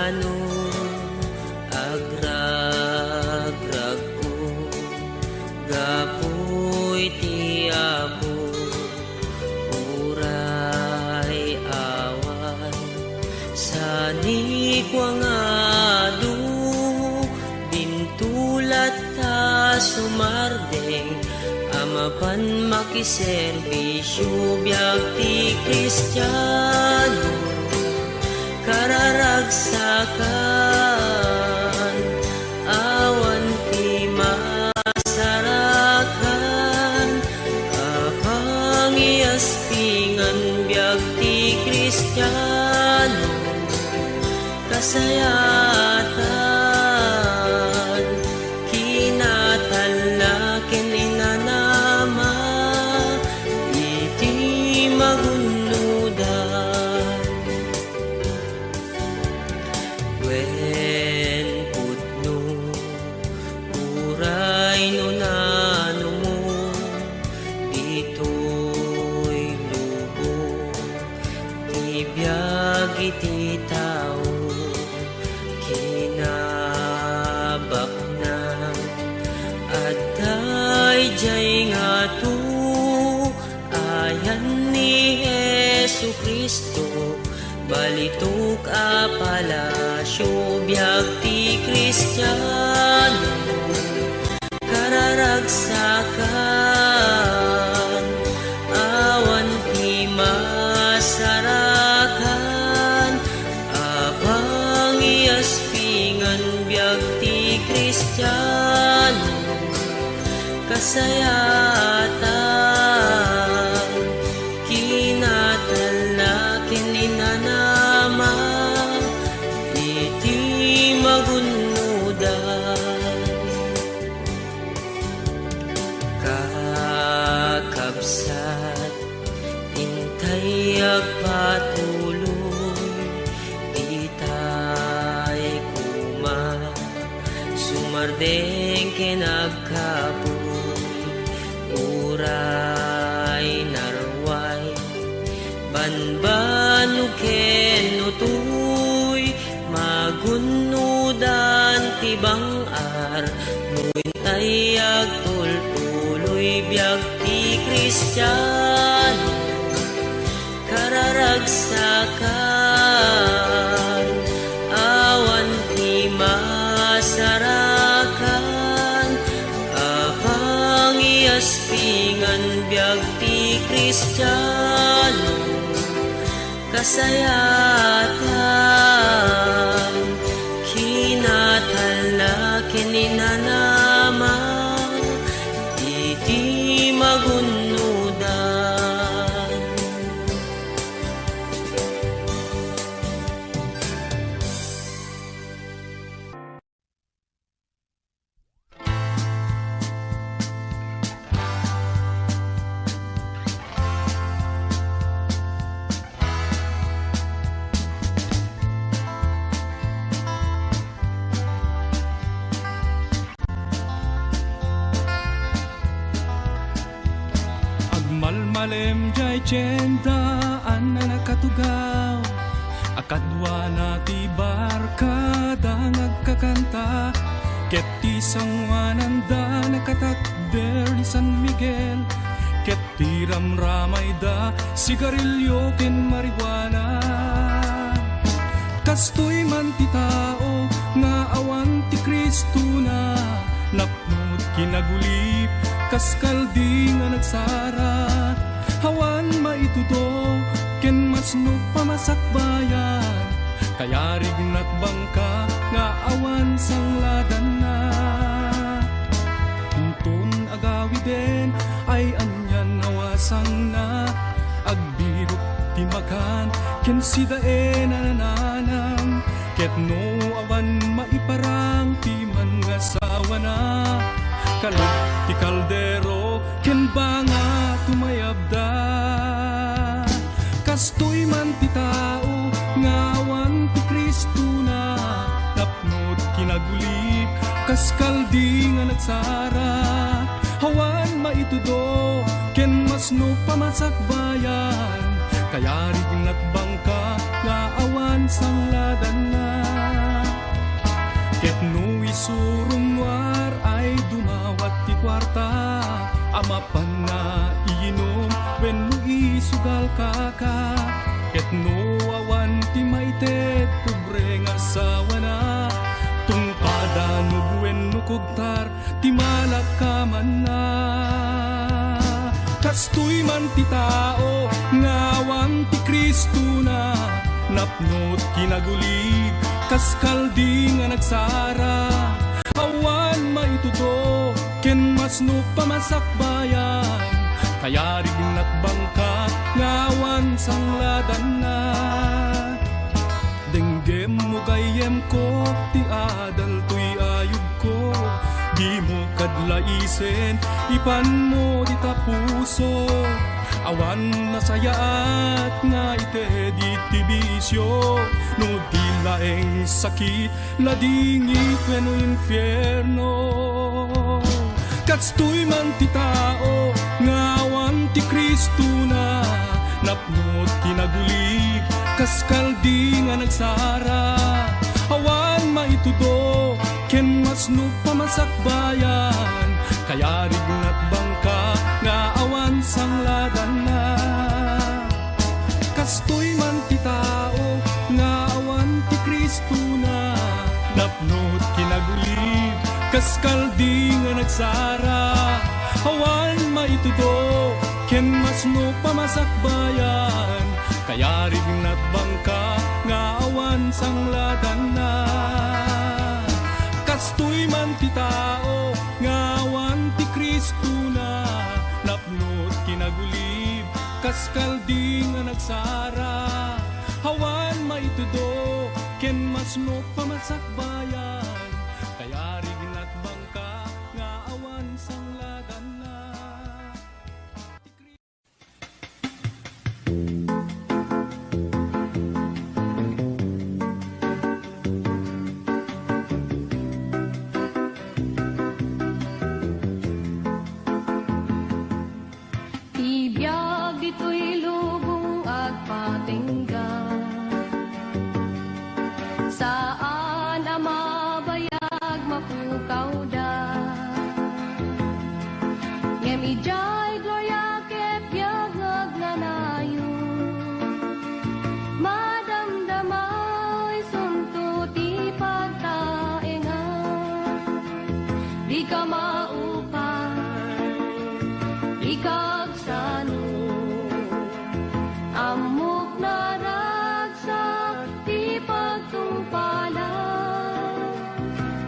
Kristiano, agragrag ko, gapoy ti Apo, uray awan, sani kwa nga adu, bintulat ta sumardeng, amapan makiserbisyo biag ti Kristiano, kararagsakan, awan ti masarakan, apang iaspingan biag ti Kristiano, kasayatan, kinatalakin inanama, iti magunudan. Wen pudno, uray no nano mo, dito'y lubong, tibiyag iti tao, kinabak na, at dayjay nga to, ayan ni Jesu Kristo, balitok a palasyo biag ti Kristiano, kararagsakan, awan ti masarakan, apang iaspingan biag ti Kristiano, kasayatan, kinatalakin inanama, iti magunudan. Kakabsat, intay agpatuloy, itay kuma, sumardeng kinagkapoy, uray narway, banbano ken utoy, magunudan ti bangar, nuintay agtultuloy biag ti Kristiano, kararagsakan, awan ti masarakan, apang iaspingan biag ti Kristiano, kasayatan, kinatalakin inanama, iti magunudan. Malmalem jay tiyenda an na nakatugaw, akadwa na ti barkada nagkakanta, ket ti sangwananda nakatakder ni San Miguel, ket ti ramramay da sigarilyo ken marijuana. Kastoy man ti tao nga awan ti Kristo na, napnod kinagulip kaskaldi nga nagsarat, hawan maitudo ken masnog pamasakbayan, kaya rignat bangka nga awan sangladan na. Hinton agawi den ay anyan nawasang na, agbirok ti makan ken sidaen ananang, ket no awan maiparang ti man nga sawa na, kalog ti kaldero ken banga tumayabda. Kastoy man ti tao nga awan ti Kristo na, napnod kinagulip kaskaldi nga nagsara, hawan maitudo ken masno pamasakbayan, kaya rignat bangka nga awan sangladan na. Ket no isurumwar ay dumawat ti kwarta, amapan na iinom wenno isugal kaka. Ket no awan ti maited pobre nga asawa na, tungpada no wenno kugtar ti malakaman na. Kastoy man ti tao ngawan ti Kristo na, napnot kinagulid kaskaldi nga nagsara. Awan maitudo ken masno pamasakbayan, kaya rignat bangka ngawan sangladan na. Denggem mo gayem ko ti adal tuy ayub ko, di mo kadlaisen ipan mo di tapuso. Awan nasayaat nga ite di tibisyo, no di laeng sakit ladingi kweno infierno. Katstoy man ti tao ngawan ti Kristo na, napnot kinagulid kaskaldi nga nagsara. Awan maitudo ken masno pamasakbayan, kaya rignat bangka nga awan sangladan na. Kastoy man ti tao nga awan ti Kristo na, napnot kinagulid kaskaldi nga nagsara. Awan maitudo ken masno pamasakbayan, kaya rignat bangka nga awan sangladan na. Kastoy man ti tao ngawan ti Kristo na, napnot kinagulid kaskaldi nga nagsara. Awan maitudo ken masno pamasakbayan, kaya rignat bangka nga awan sangladan na. Ibiyag dito'y lubong at patingga, saan ang mabayag mapukaw da. Ngem ijay gloria ket biyag nagnanayo, madamdamay sunto ti pagtaenga. Di ka maupay, di ka agsano, amok na ragsak ti pagtungpalan.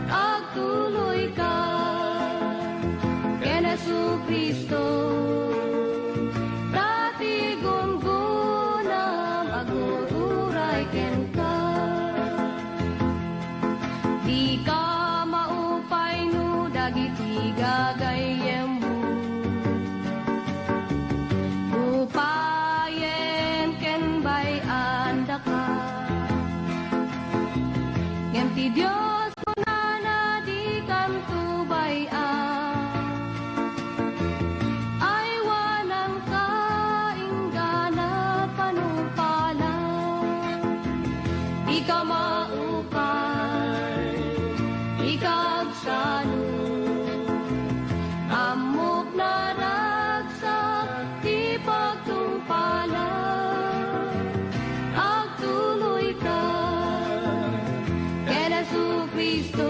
Agtuloy ka ken Jesucristo, dati gungunam agururay ken ka. Di ka maupay no dagiti gagayem mo, upayen ken bay anda ka. Ngem ti Dios kunana di kantubayan, ay wanang kaingganat panumpalan. Di ka maupay, di ka agsano, amok na ragsak ti pagtungpalan. Agtuloy ka ken Jesucristo,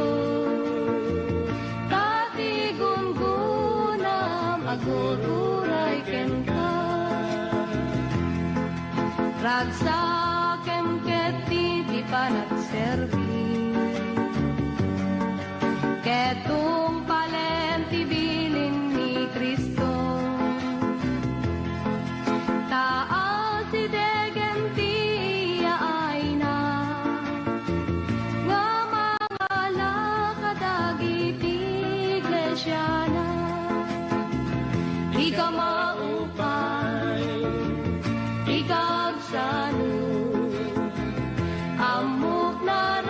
dati gungunam agururay ken ka. Ragsakem ket ti panagserbi, ketong palen ti bilin ni Kristo. Taas si degen ti yaay na, nga mangalakadagiti iglesia na. Di ka maupay, di ka agsano, amok na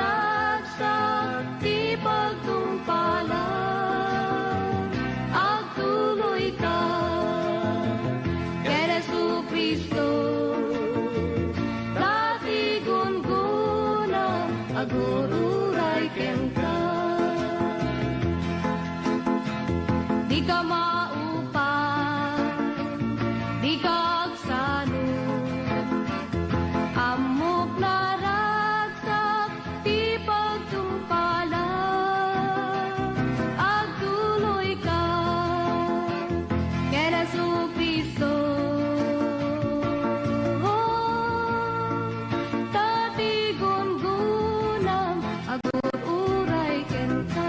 di ka maupay, di ka agsanod, amok na ragsak, di pagtumpalan, agtuloy ka, kay Jesucristo. Tatigun-gunang agur uray kenta.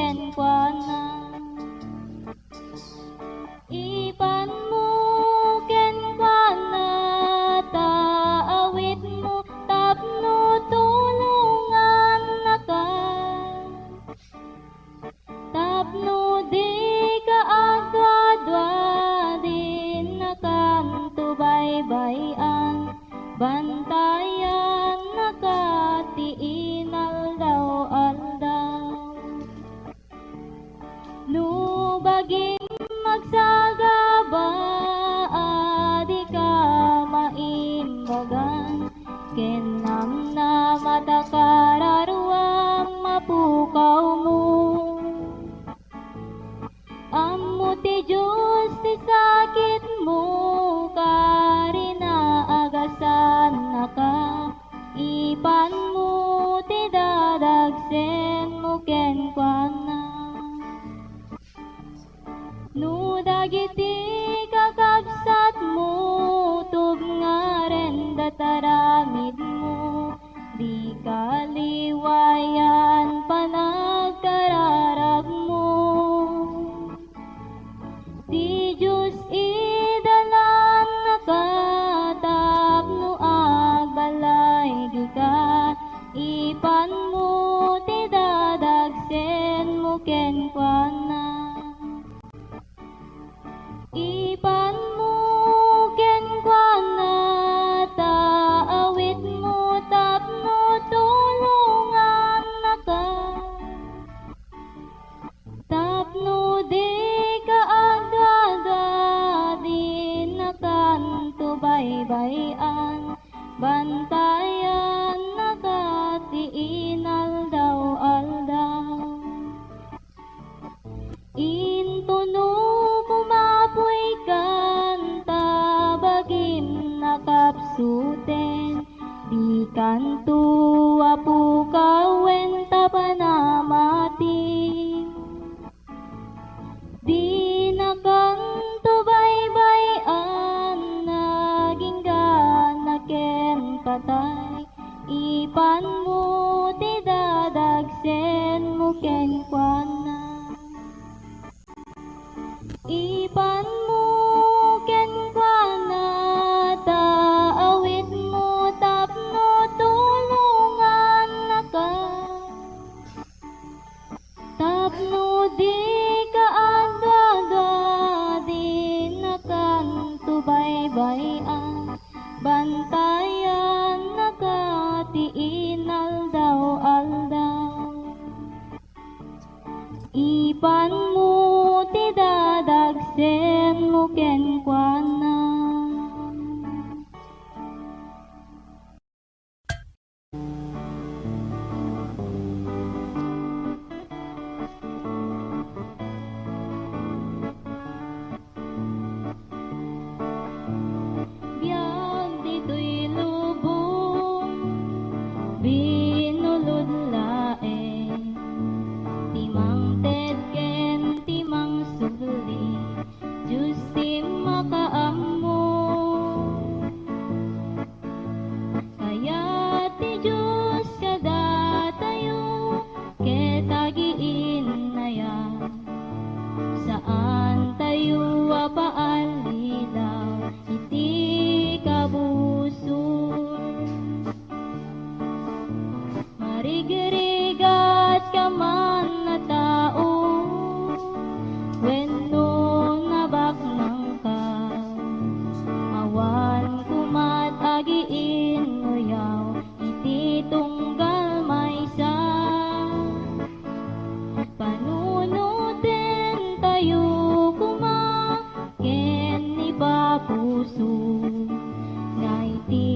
kenkwana. Ipan mo kenkwana, taawit mo tapno tulungan na ka. Tapno di ka agwadwa, din na kanto baybayan, bantayan na ka tiin aldaw-aldaw. Nubaging magsagaba, di ka maimbagan, kenam na matakararwam mapukaw mo. Amo ti Diyos ti sakit mo, karinaagasan na ka. Ipan mo ti dadagsen mo kenkwana. No dagiti kakabsat mo, tub nga ren dataramid mo, di kaliwayan panagkararag mo. Di Diyos idalan na ka, tapno agbalay di ka. Ipan mo ti dadagsen mo kenkwana. Ipan mo kenkwana, taawit mo tapno tulungan na ka. Tapno di ka agada, di na kanto baybayan, bantayan na ka tiin aldaw-aldaw. Intuno kumapoy kanta, bagim nakapsuten, di kanto apu kawenta panamati. Di na kanto baybayan, naging ganaken patay. Ipan mo ti dadagsen mo kenkwana. Ipan mo kenkwana, taawit mo tapno tulungan na ka. Tapno di ka agada, di na kanto baybayan, bantayan na ka tiin aldaw-aldaw. Ipan mo ti dadagsen mo kenkwana. Biag dito'y lubong, binulod laeng, timang ted ken timang suli, Diyos ti makaammo. Kaya ti Diyos kada tayo, ketagiin na yan. Saan tayo apaalilaw, iti kabusor. Marigrigat ka man na tao, wenno nabaknang ka. Awan kumat agiin nguyaw, iti tunggal maysa. Panunutin tayo kuma, ken ipapuso, nga iti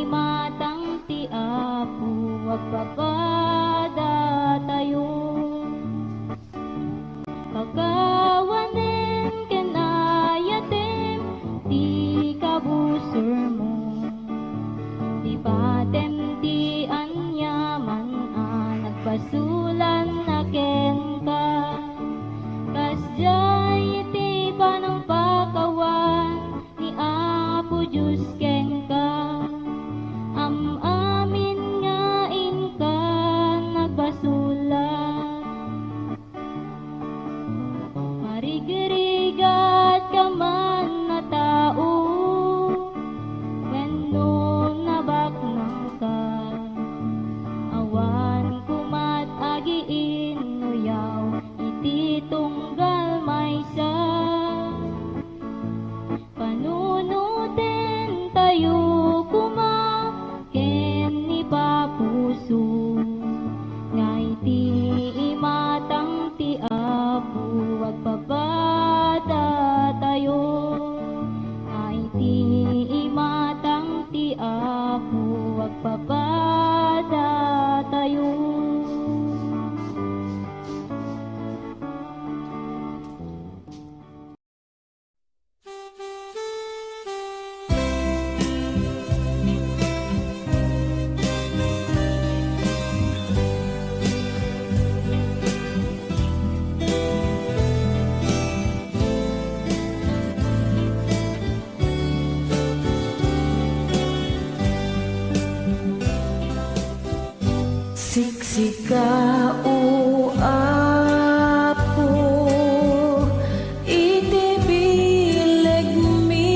imatang ti Apo, wagpapada tayo. Kagawanen ken ayatem, ti kabusor mo, di patem ti anyaman nagpasulan na ken ka. Kasjay iti panang pakawan, ni Apo Diyos ken ka. Amin nga in ka nagbasulat, Ikau apo iti bileg mi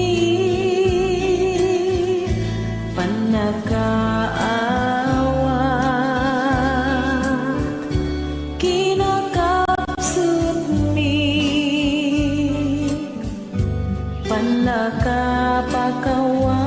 panakaawat kinakapsut mi panakapakawan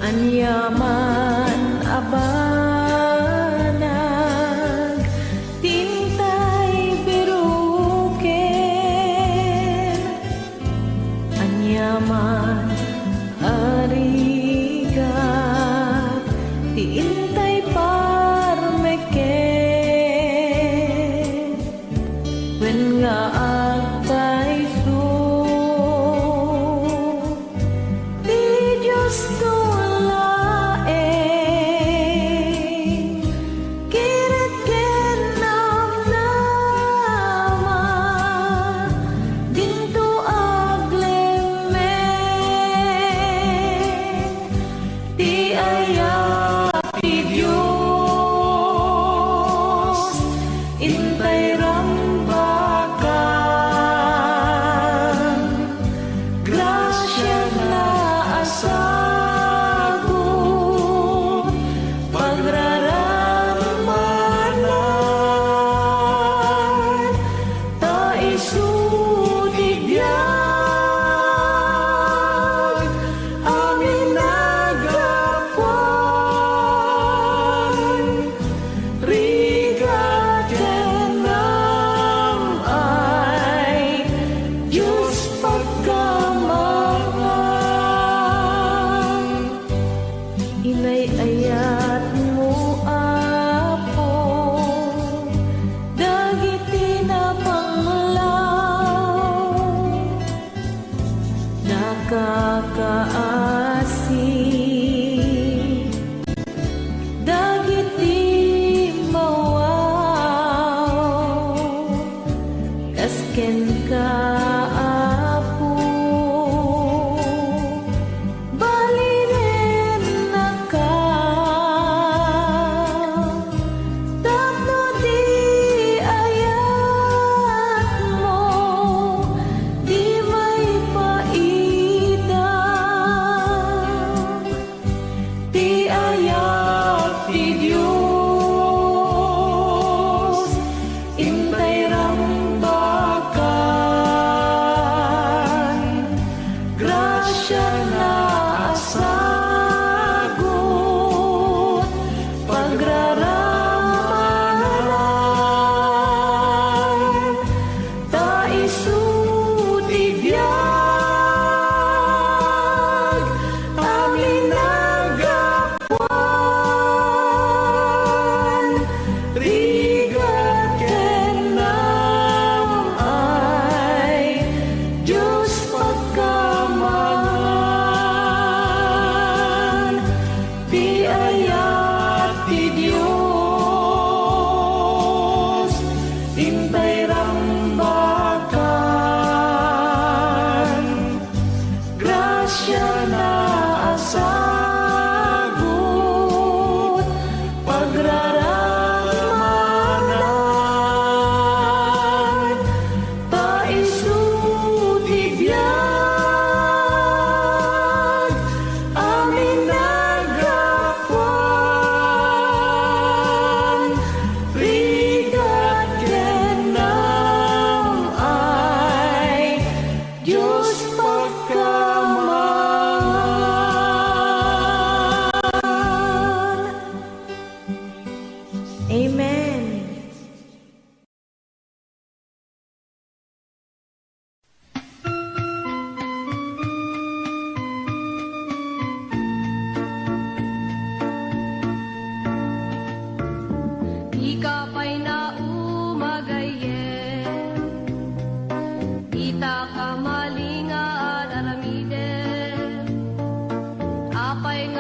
anyaman abanag tintay biruken anyaman arigat tintay parmeken wen nga agpaiso di Diyos intay rambakan grasya na asagot pagraramanan ta isudigyan amin nagapuan rigat kenam ay Diyos pagkamangan inay-ayat mo apo dagiti na panglaw nakakaasi dagiti mawaw kasken ka apo balinen na ka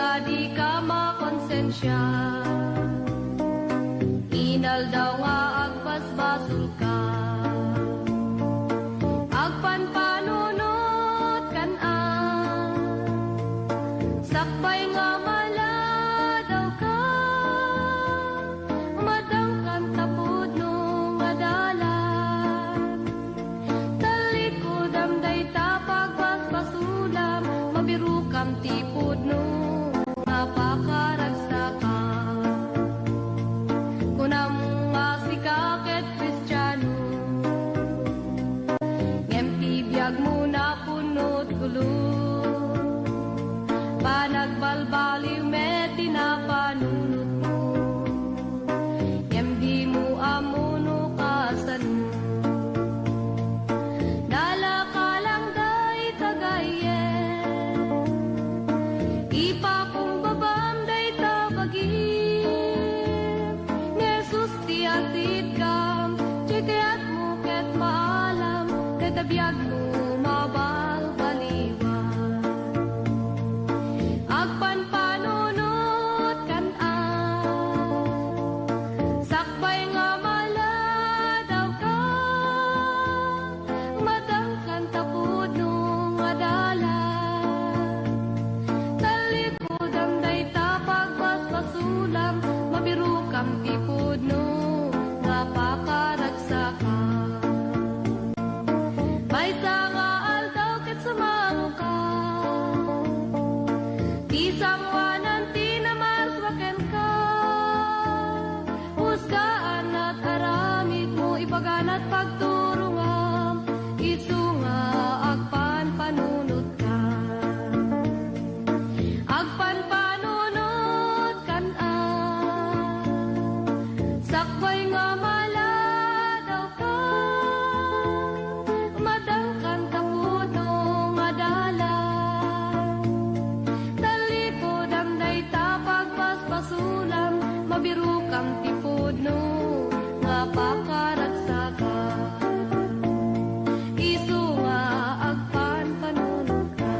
nga di ka makonsensya. Inal daw nga agpasbasol ka. Agpanpanunot kan sakbay nga mala daw ka. Madangkan tapod no nga dalan. Talikod amday tapag basbasulam. Mabiru kam tipod no nga pakaragsakan. Kunam nga sikaket Kristiyano, ngem tibiyag mo na punot gulo. Panagbalbaliw met tinapanunot mo, ngem di mo amuno kasano. Dala ka lang day tagayen, ipakong babam day tabagin. Nesus ti atit kam, chikayat mo ket maalam, tetabiyag mo mabalbaliwan. Agpanpanunot kan sakbay nga mala daw ka. Madangkan tapod no nga dalan. Talikod ang day tapag basbasulam. Mabiru kam tipod no nga pakaragsakan. May nga aldaw ket sumaro ka. Di sangwanan tinamaswaken ka. Husgaan at aramid mo ipaganat pagturungam. Isu nga agpanpanunot ka. Agpanpanunot kan sakbay nga mala daw ka. Madangkan tapod no nga dalan. Talikod ang day tapag basbasulam. Mabiru kam tipod no nga pakaragsakan. Isu nga agpanpanunot ka.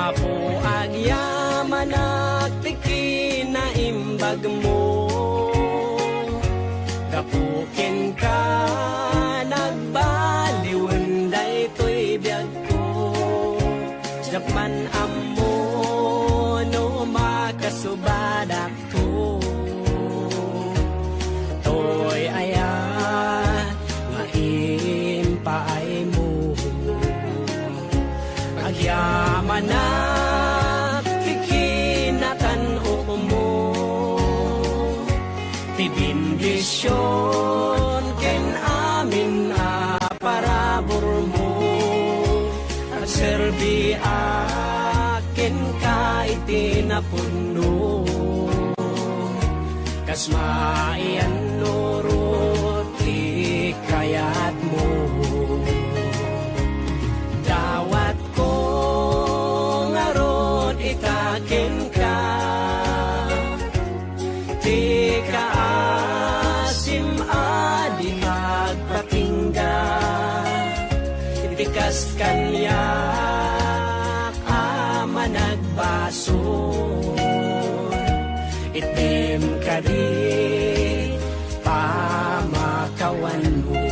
Apo agyaman tiki na imbag mo. Gapukin ka nagbaliwan daytoy biyag ko. Japan amo no makasubadak to. Toy aya nga impaay mo. Agyaman na kikinatan mo. Tibindisyon ken amin parabor mo. At serbi akin ka itinapuno. Kas maian nurut ikayat mo. Dawat ko ngarod itakin ka. Di ka asim adi agpatingga. Tikas kanyak ama nagbason. Itim ka di pamakawan mo.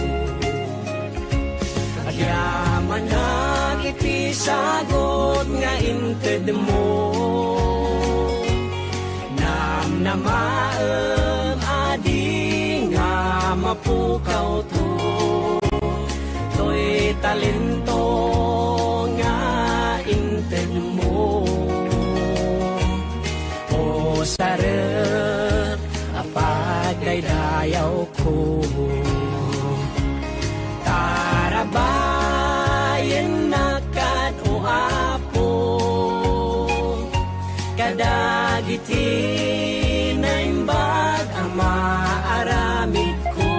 Agyaman na kiti sagot nga inted mo. Namnamaem adi nga mapukaw to. Toy talento nga inted mo. O sarap apagdaydayaw ko. Tarabayan na kad o apo. Kadagiti na imbag ang maaramid ko.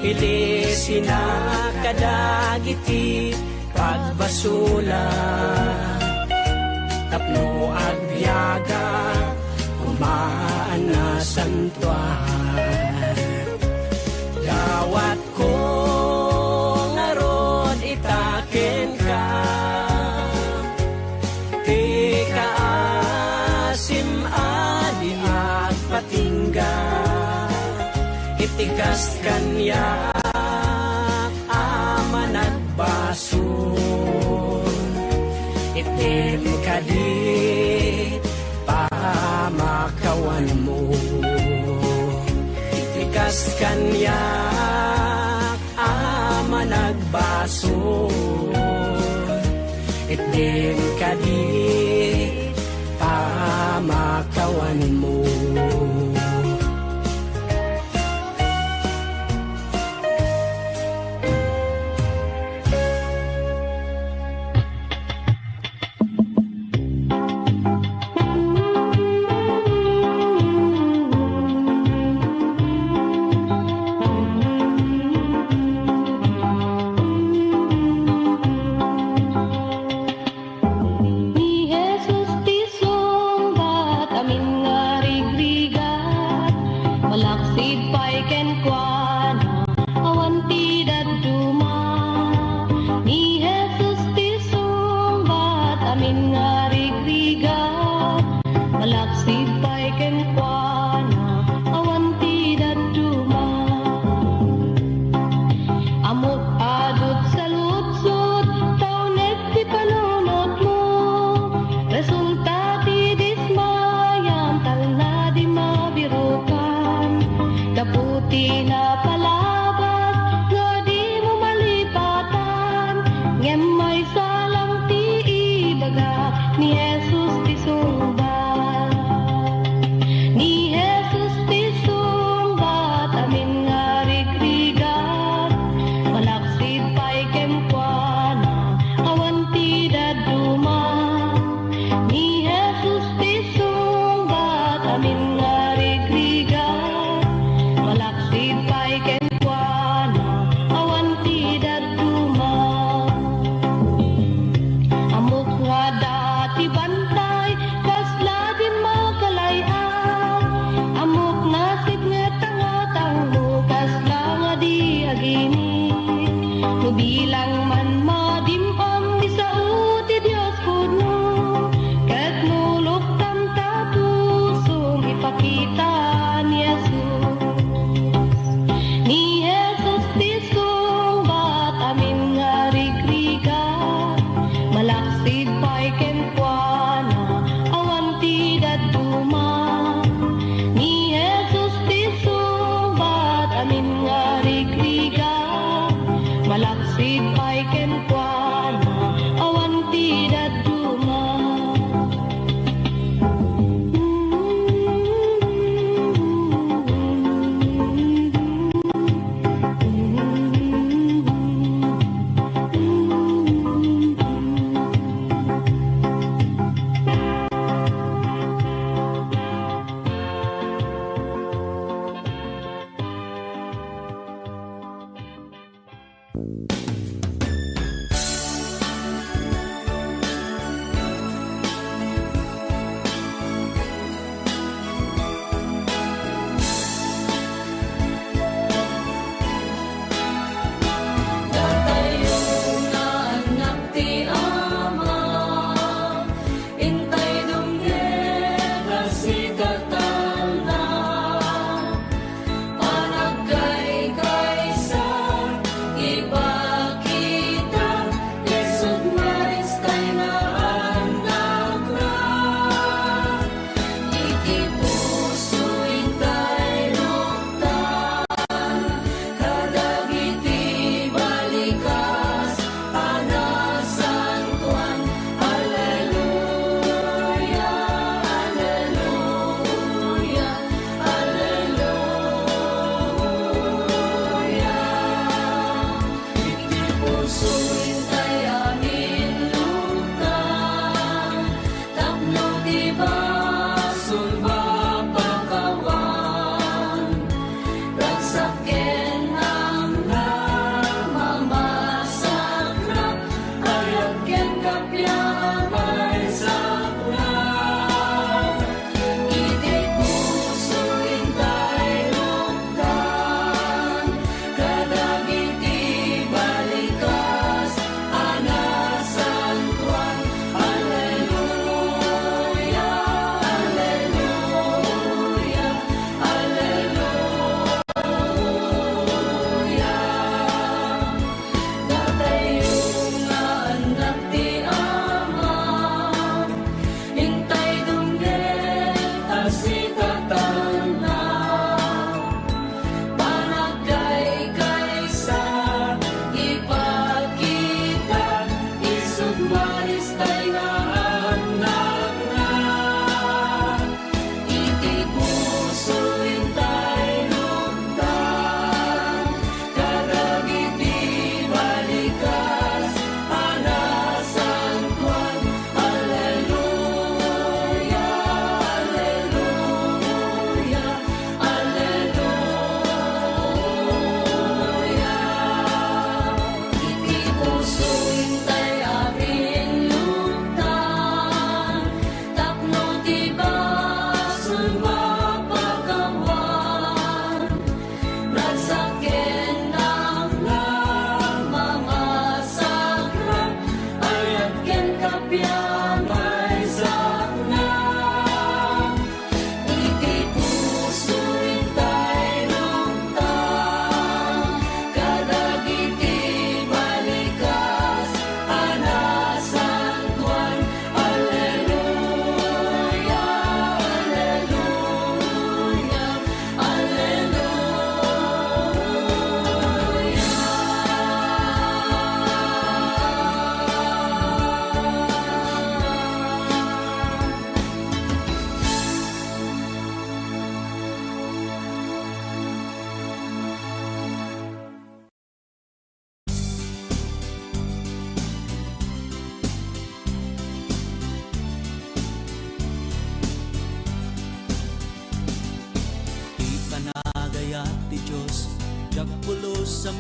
Ilisina kada dagiti pagbasula tapno agbiaga kumaan na santuan dawat ko ngarod itaken ka ti kaasim adi at patingga itikas kanya ama nagbasun itim kadi pamakawan mo itikas kanya ama nagbasun itim kadi pamakawan mo.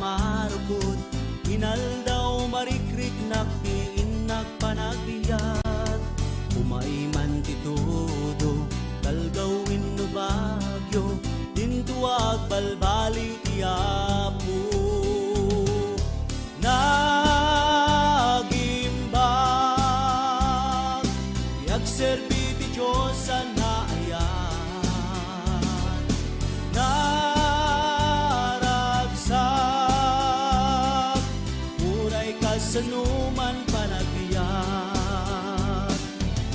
marukot, inaldaw marikrik naktiin nagpanagbiat. Umay man ti todo, kalgawin no bagyo, tintuag balbali ti Apo. Nagimbag, yagserbi ti Diyos sa naayan. Naragsak, uray kasanuman panagbiyak.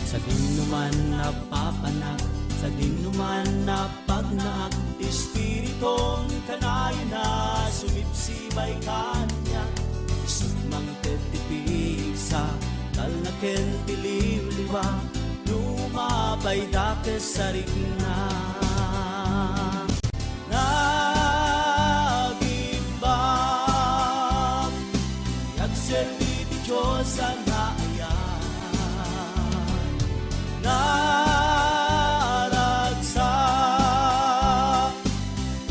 Sa dinuman napapanak, sa dinuman napagnaak, Espiritong kanayon na sumipsibay kanya. Isumang tetipig sa talnaken tiliw-liwa, lumabay dakes sa rigna. Nagimbang, yagserbi ti Diyos sa naayan. Naragsak,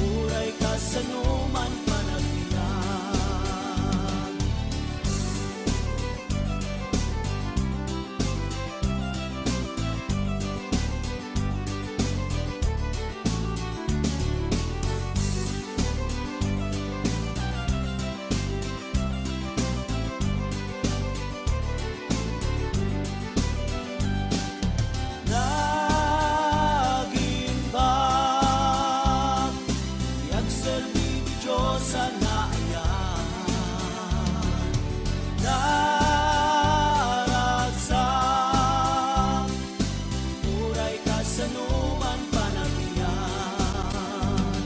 uray kasanuman panagbiyak. Nagimbang, yagserbi ti Diyos sa naayan. Naragsak, uray kasanuman panagbiyak.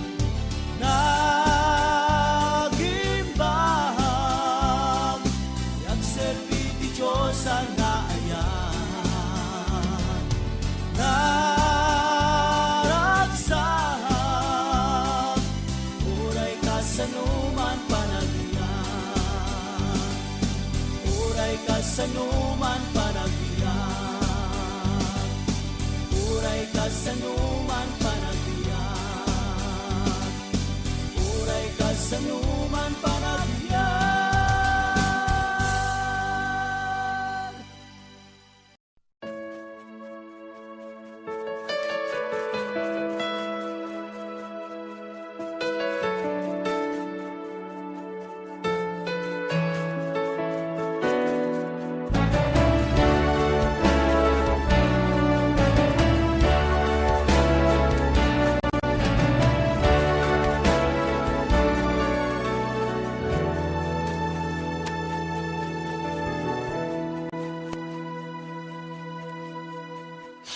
Nagimbang, yagserbi ti Diyos sa naayan. Naragsak, uray kasanuman panagbiyak. Uray kasanuman panagbiyak. Uray kasanuman panagbiyak. Uray kasanuman panagbiyak.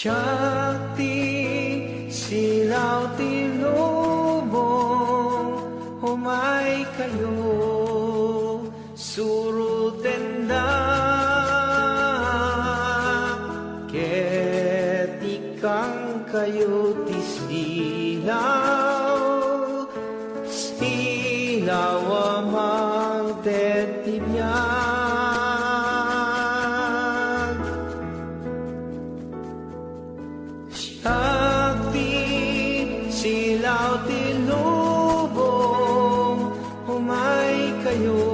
Shakti silaw tinubong, humay kayo surutenda, ket ikang kayo tisdilaw, silaw amang tetibyan. Shakti silaw tinubong, humay kayo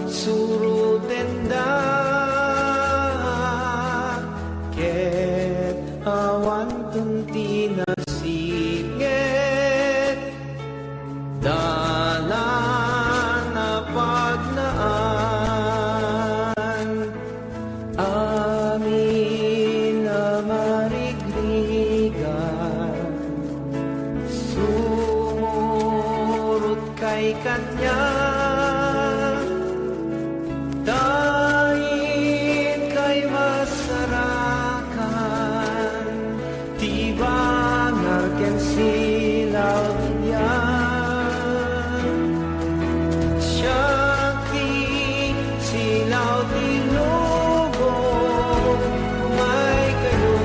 surutenda, ket awan tunti na siget, dalan na pagnaan, amin na marigrigan, sumurot kay kanya, dahil kay masarakan, tiba narken silaw diyan. Shakti silaw tinubong, humay kayo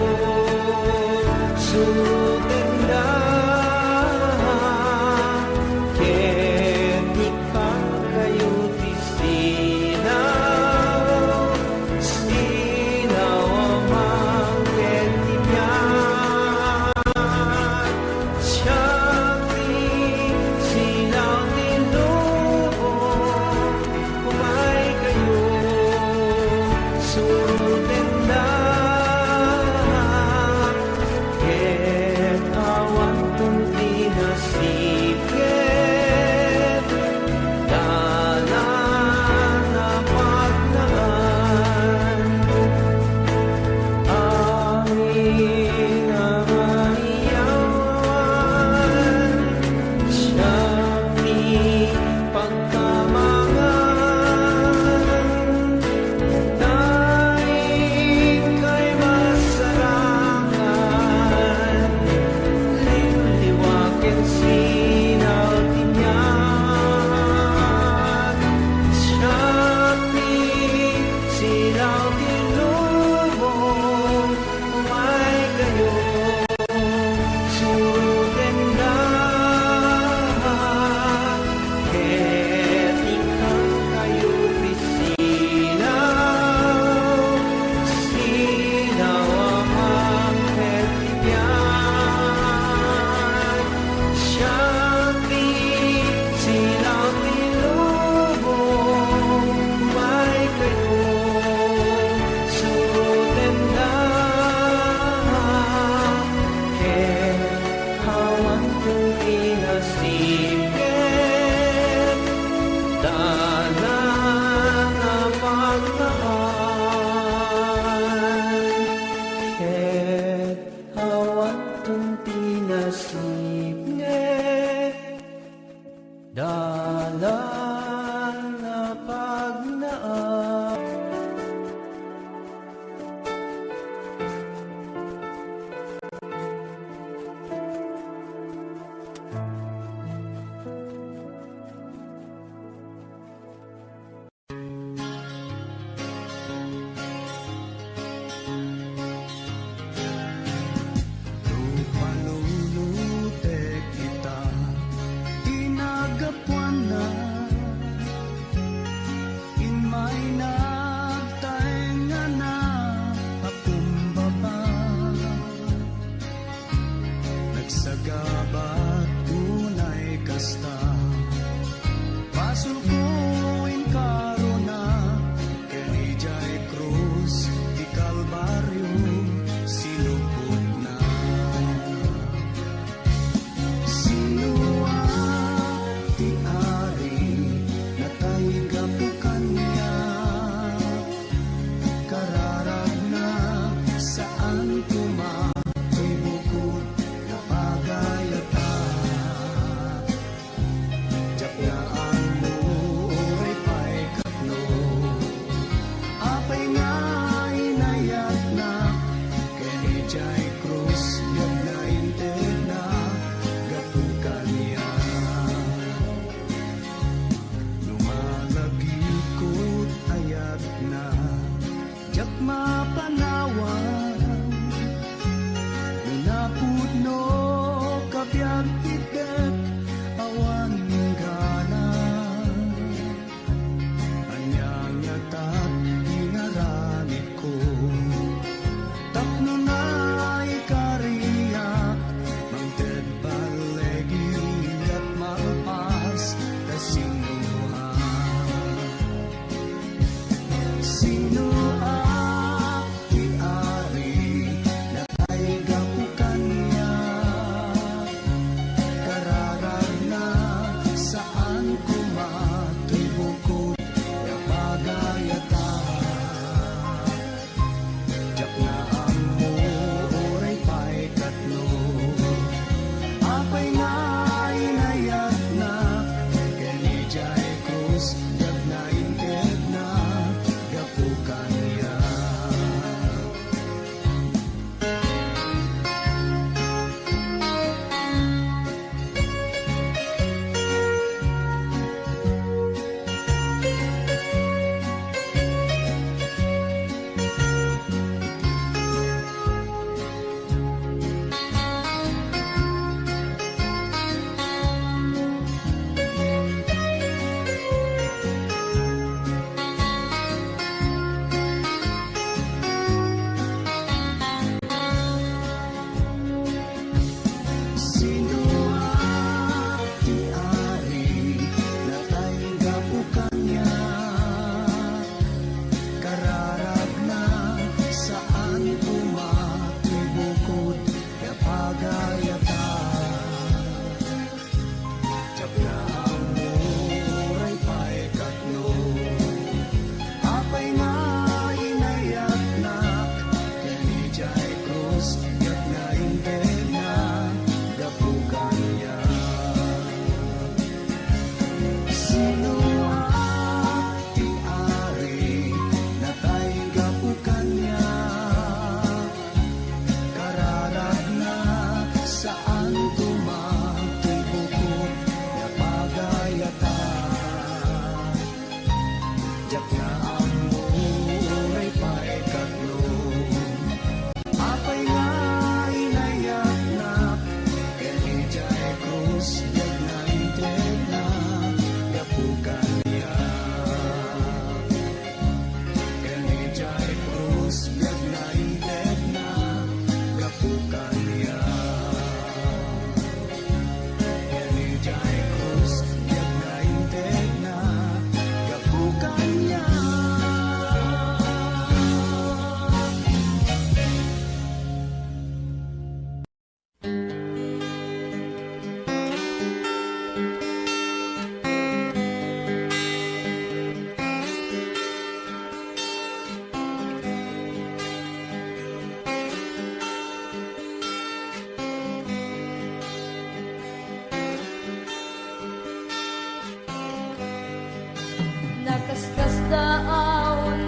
surutenda, ket ikang kayo tisinaw, sinaw amang ketibyan. Shakti silaw tinubong,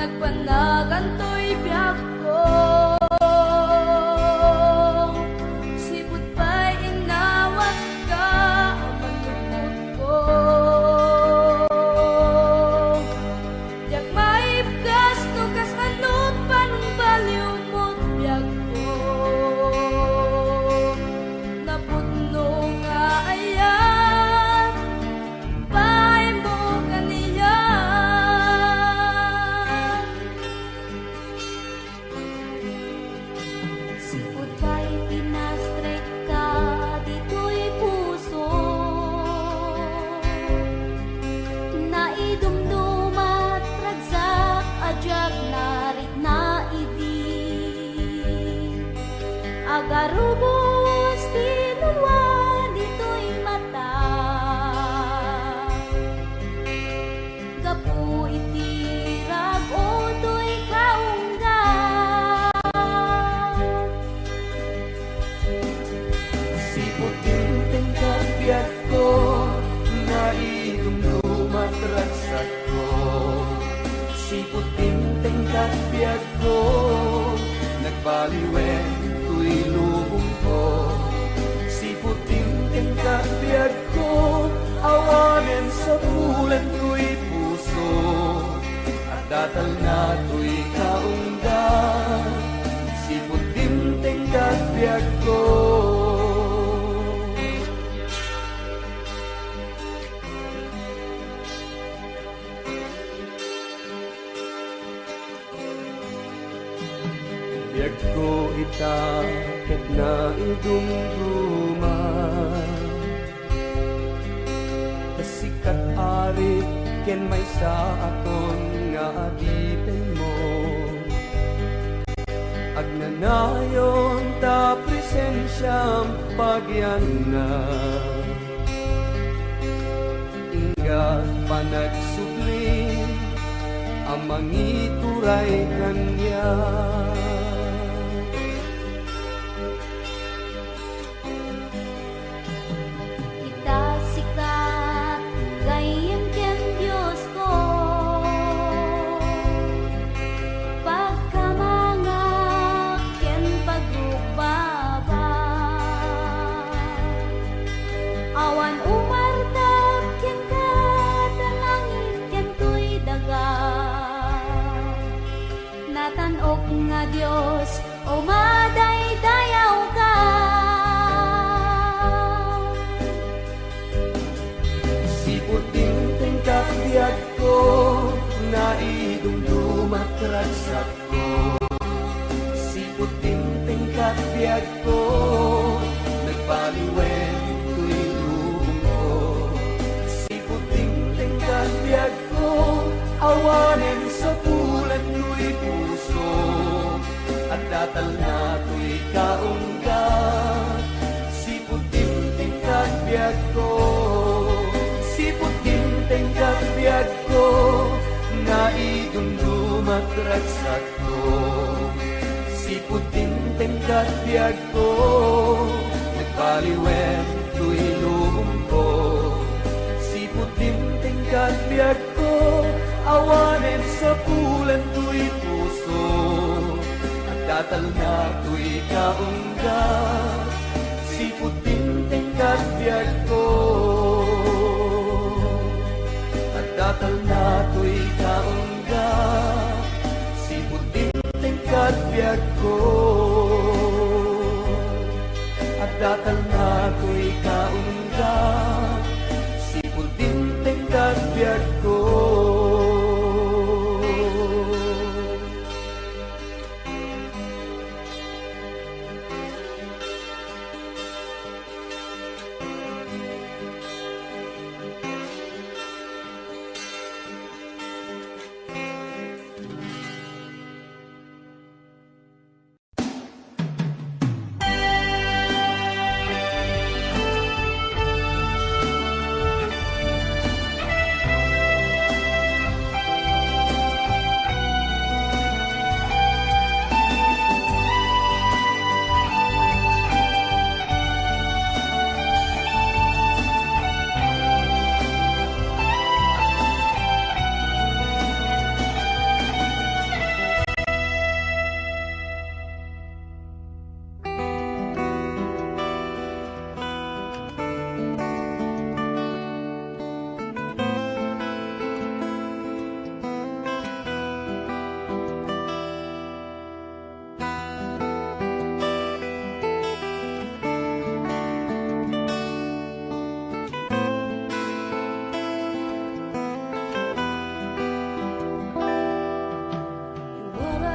nagpanagantoy biyag ko. Sipot pa'y inawat ka, manupot ko. Diyak maibgas no kas anot panong baliw mo't biyag ko. Naputno nga ayan, pa'y mo kaniya. Sipot pa'y pinastrek ka, dito'y puso. Naidumdumat, ragsak, adyak, narit na idi. Agarubos, tinulwa, dito'y mata. Gapu itirag, o to'y kaungga. Sipot din tingkat biyak ko, naidumdumat ragsak ko. Sipot din tingkat biyak ko, nagbaliwen tuy lubong ko. Sipot din tingkat biyak ko, awanen sa bulan tuy puso. At datal na tuy kaungga, sipot din tingkat biyak ko. Biag ko itakit na idumduma, kasikat arit ken may sa aton nga adipen mo. Agnanayon ta presensyam pagyan na, ingat panagsubling ang mangituray kanya. Kita sikat, gayem ken Diyos ko. Pagkamangak ken pagrupaba. Awan umartap ken kadalangin ken tuy daga. Natanog nga Diyos, o madaydayaw ka. Sipot din tingkat biyak ko, naidumdumat ragsak ko. Sipot din tingkat biyak ko, nagbaliwen tuy lubong ko. Sipot din tingkat biyak ko, awanen sa bulan tuy puso. At datal na tuy kaungga, sipot din tingkat biyak ko. Sipot din tingkat biyak ko, naidumdumat ragsak ko. Sipot din tingkat biyak ko, nagbaliwen tuy lubong ko. Sipot din tingkat biyak ko, awanen sa bulan tuy puso. At datal na tuy kaungga, sipot din tingkat biyak ko. At datal na tuy kaungga, sipot din tingkat biyak ko. At datal na tuy kaungga, sipot din tingkat biyak ko.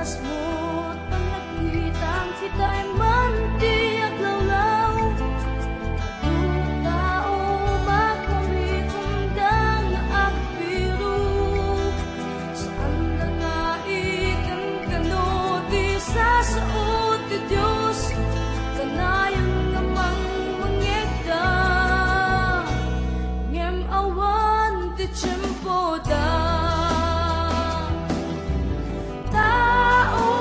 kasmut panglakitang sita'y manti aglawlaw. Tao makamit undang agbiru. Saan na nga ikan kano di sasaot ti Diyos. Kanayang namang mangyegda. Ngem awan ti tiyempo da. Tao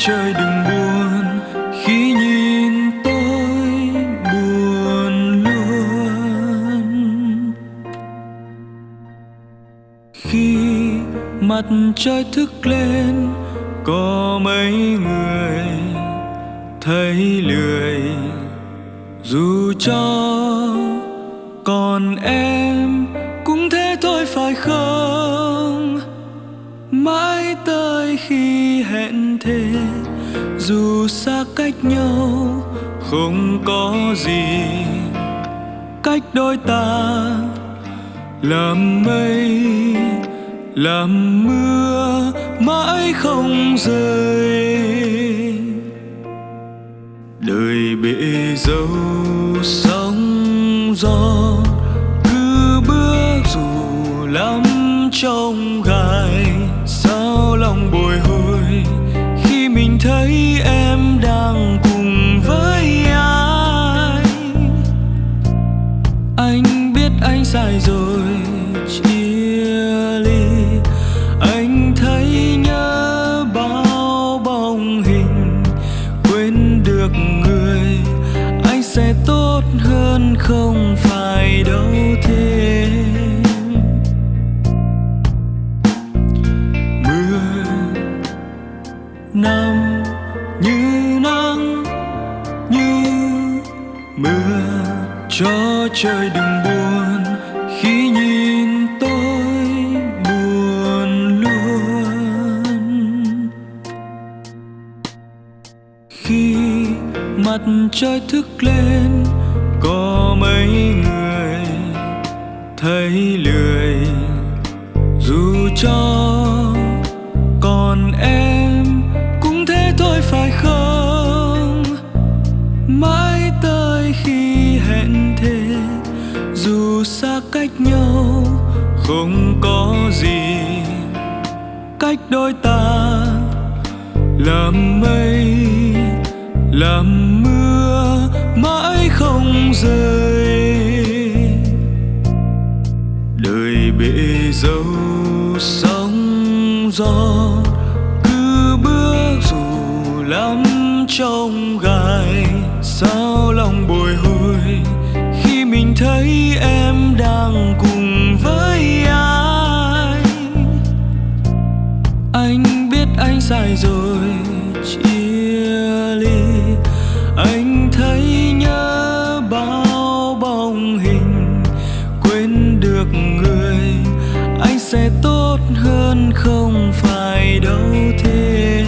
trời đừng buồn khi nhìn tôi buồn luôn. Khi mặt trời thức lên có mấy người thấy lười, dù cho còn em cũng thế thôi phải không? Mãi tới khi hẹn thề, dù xa cách nhau không có gì cách đôi ta, làm mây làm mưa mãi không rơi. Đời bể dâu sóng gió, cứ bước dù lắm trong gai, sao lòng bồi hồi khi mình thấy em đang cùng với ai. Anh biết anh sai rồi chia ly, anh thấy nhớ bao bóng hình, quên được người anh sẽ tốt hơn không phải đâu thế. Mưa nằm như nắng như mưa, cho trời đừng buồn khi nhìn tôi buồn luôn. Khi mặt trời thức lên có mấy người thấy lười, dù cho còn em cũng thế thôi phải không? Mãi tới khi hẹn thề, dù xa cách nhau không có gì cách đôi ta, làm mây làm mưa mãi không rơi. Đời bể dâu sóng gió, cứ bước dù lắm trong gai, sao lòng bồi hồi khi mình thấy em đang cùng với ai. Anh biết anh sai rồi chia ly, anh thấy nhớ bao bóng hình, quên được người anh sẽ tốt hơn không phải đâu thế.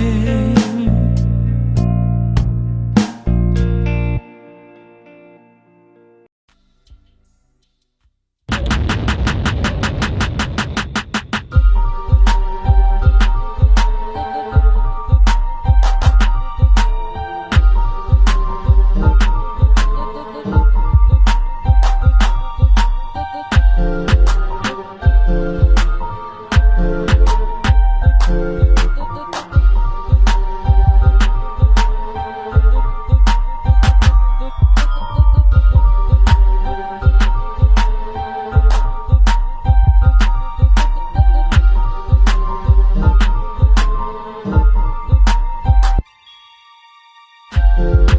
Thank you.